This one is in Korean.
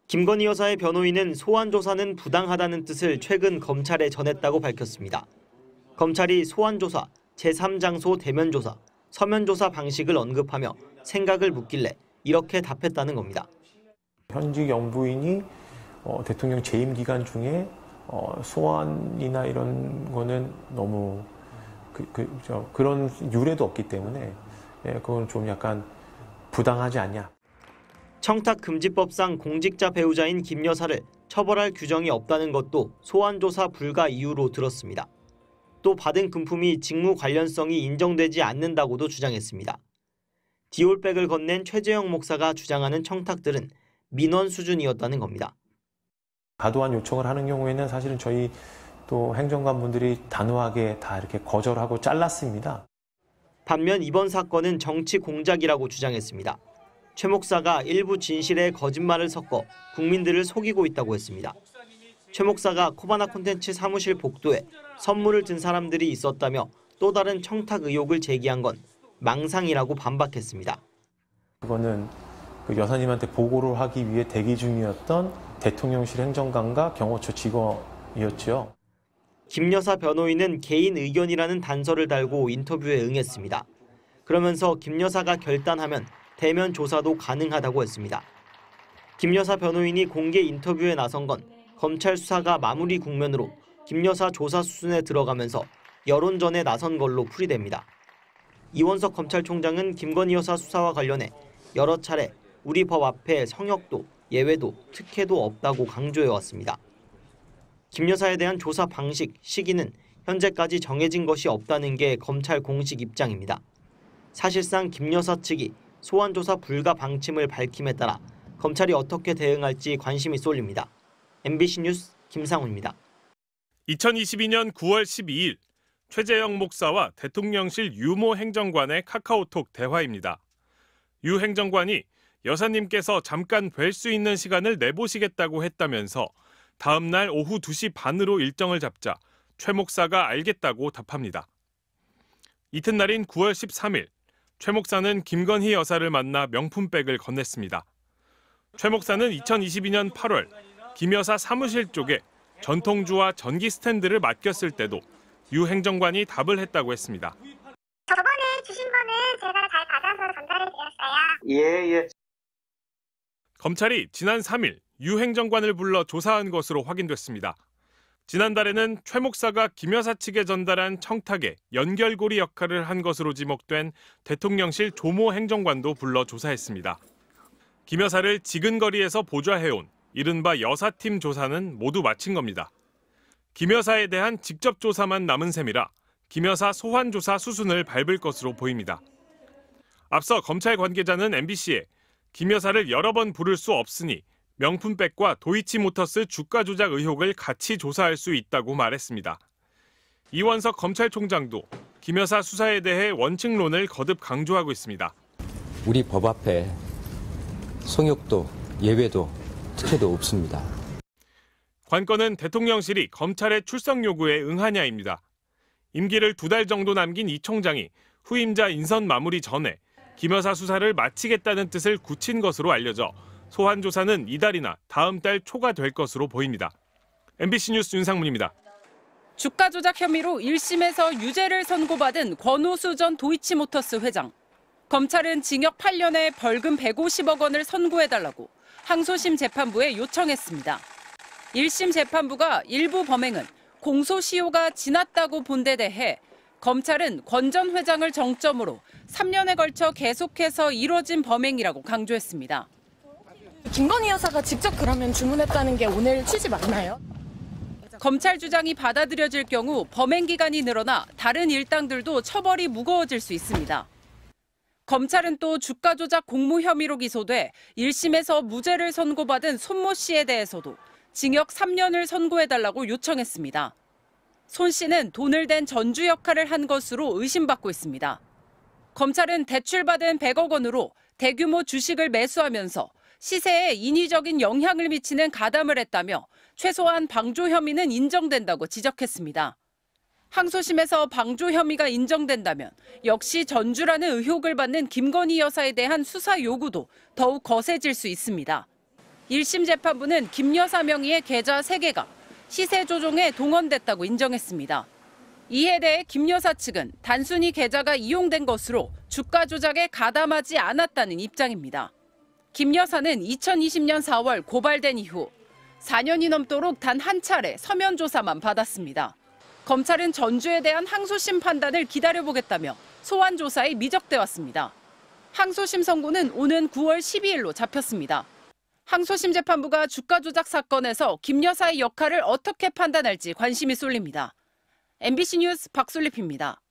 김건희 여사의 변호인은 소환 조사는 부당하다는 뜻을 최근 검찰에 전했다고 밝혔습니다. 검찰이 소환 조사, 제3장소 대면 조사, 서면 조사 방식을 언급하며 생각을 묻길래 이렇게 답했다는 겁니다. 현직 영부인이 대통령 재임 기간 중에 소환이나 이런 거는 너무 그런 유례도 없기 때문에 그건 좀 약간 부당하지 않냐. 청탁금지법상 공직자 배우자인 김 여사를 처벌할 규정이 없다는 것도 소환조사 불가 이유로 들었습니다. 또 받은 금품이 직무 관련성이 인정되지 않는다고도 주장했습니다. 디올백을 건넨 최재형 목사가 주장하는 청탁들은 민원 수준이었다는 겁니다. 과도한 요청을 하는 경우에는 사실은 저희 또 행정관분들이 단호하게 다 이렇게 거절하고 잘랐습니다. 반면 이번 사건은 정치 공작이라고 주장했습니다. 최 목사가 일부 진실에 거짓말을 섞어 국민들을 속이고 있다고 했습니다. 최 목사가 코바나 콘텐츠 사무실 복도에 선물을 든 사람들이 있었다며 또 다른 청탁 의혹을 제기한 건 망상이라고 반박했습니다. 그거는 그 여사님한테 보고를 하기 위해 대기 중이었던 대통령실 행정관과 경호처 직원이었죠. 김 여사 변호인은 개인 의견이라는 단서를 달고 인터뷰에 응했습니다. 그러면서 김 여사가 결단하면 대면 조사도 가능하다고 했습니다. 김 여사 변호인이 공개 인터뷰에 나선 건 검찰 수사가 마무리 국면으로 김 여사 조사 수순에 들어가면서 여론전에 나선 걸로 풀이됩니다. 이원석 검찰총장은 김건희 여사 수사와 관련해 여러 차례 우리 법 앞에 성역도, 예외도, 특혜도 없다고 강조해왔습니다. 김 여사에 대한 조사 방식, 시기는 현재까지 정해진 것이 없다는 게 검찰 공식 입장입니다. 사실상 김 여사 측이 소환조사 불가 방침을 밝힘에 따라 검찰이 어떻게 대응할지 관심이 쏠립니다. MBC 뉴스 김상훈입니다. 2022년 9월 12일 최재형 목사와 대통령실 유모 행정관의 카카오톡 대화입니다. 유 행정관이 여사님께서 잠깐 뵐 수 있는 시간을 내보시겠다고 했다면서 다음 날 오후 2시 반으로 일정을 잡자 최 목사가 알겠다고 답합니다. 이튿날인 9월 13일 최 목사는 김건희 여사를 만나 명품백을 건넸습니다. 최 목사는 2022년 8월 김 여사 사무실 쪽에 전통주와 전기 스탠드를 맡겼을 때도 유 행정관이 답을 했다고 했습니다. 저번에 주신 거는 제가 잘 받아서 전달해 드렸어요. 예. 검찰이 지난 3일 유 행정관을 불러 조사한 것으로 확인됐습니다. 지난달에는 최 목사가 김 여사 측에 전달한 청탁의 연결고리 역할을 한 것으로 지목된 대통령실 조모 행정관도 불러 조사했습니다. 김 여사를 지근거리에서 보좌해온 이른바 여사팀 조사는 모두 마친 겁니다. 김 여사에 대한 직접 조사만 남은 셈이라 김 여사 소환 조사 수순을 밟을 것으로 보입니다. 앞서 검찰 관계자는 MBC에 김 여사를 여러 번 부를 수 없으니 명품백과 도이치모터스 주가 조작 의혹을 같이 조사할 수 있다고 말했습니다. 이원석 검찰총장도 김 여사 수사에 대해 원칙론을 거듭 강조하고 있습니다. 우리 법 앞에 성역도, 예외도, 특혜도 없습니다. 관건은 대통령실이 검찰의 출석 요구에 응하냐입니다. 임기를 2달 정도 남긴 이 총장이 후임자 인선 마무리 전에 김 여사 수사를 마치겠다는 뜻을 굳힌 것으로 알려져 소환 조사는 이달이나 다음 달 초가 될 것으로 보입니다. MBC 뉴스 윤상문입니다. 주가 조작 혐의로 1심에서 유죄를 선고받은 권오수 전 도이치모터스 회장. 검찰은 징역 8년에 벌금 150억 원을 선고해달라고 항소심 재판부에 요청했습니다. 1심 재판부가 일부 범행은 공소시효가 지났다고 본 데 대해 검찰은 권 전 회장을 정점으로 3년에 걸쳐 계속해서 이뤄진 범행이라고 강조했습니다. 김건희 여사가 직접 그러면 주문했다는 게 오늘 취지 맞나요? 검찰 주장이 받아들여질 경우 범행 기간이 늘어나 다른 일당들도 처벌이 무거워질 수 있습니다. 검찰은 또 주가 조작 공모 혐의로 기소돼 1심에서 무죄를 선고받은 손모 씨에 대해서도 징역 3년을 선고해달라고 요청했습니다. 손 씨는 돈을 댄 전주 역할을 한 것으로 의심받고 있습니다. 검찰은 대출받은 100억 원으로 대규모 주식을 매수하면서 시세에 인위적인 영향을 미치는 가담을 했다며 최소한 방조 혐의는 인정된다고 지적했습니다. 항소심에서 방조 혐의가 인정된다면 역시 전주라는 의혹을 받는 김건희 여사에 대한 수사 요구도 더욱 거세질 수 있습니다. 1심 재판부는 김 여사 명의의 계좌 3개가 시세 조종에 동원됐다고 인정했습니다. 이에 대해 김 여사 측은 단순히 계좌가 이용된 것으로 주가 조작에 가담하지 않았다는 입장입니다. 김 여사는 2020년 4월 고발된 이후 4년이 넘도록 단 한 차례 서면 조사만 받았습니다. 검찰은 전주에 대한 항소심 판단을 기다려보겠다며 소환 조사에 미적돼 왔습니다. 항소심 선고는 오는 9월 12일로 잡혔습니다. 항소심 재판부가 주가 조작 사건에서 김 여사의 역할을 어떻게 판단할지 관심이 쏠립니다. MBC 뉴스 박솔립입니다.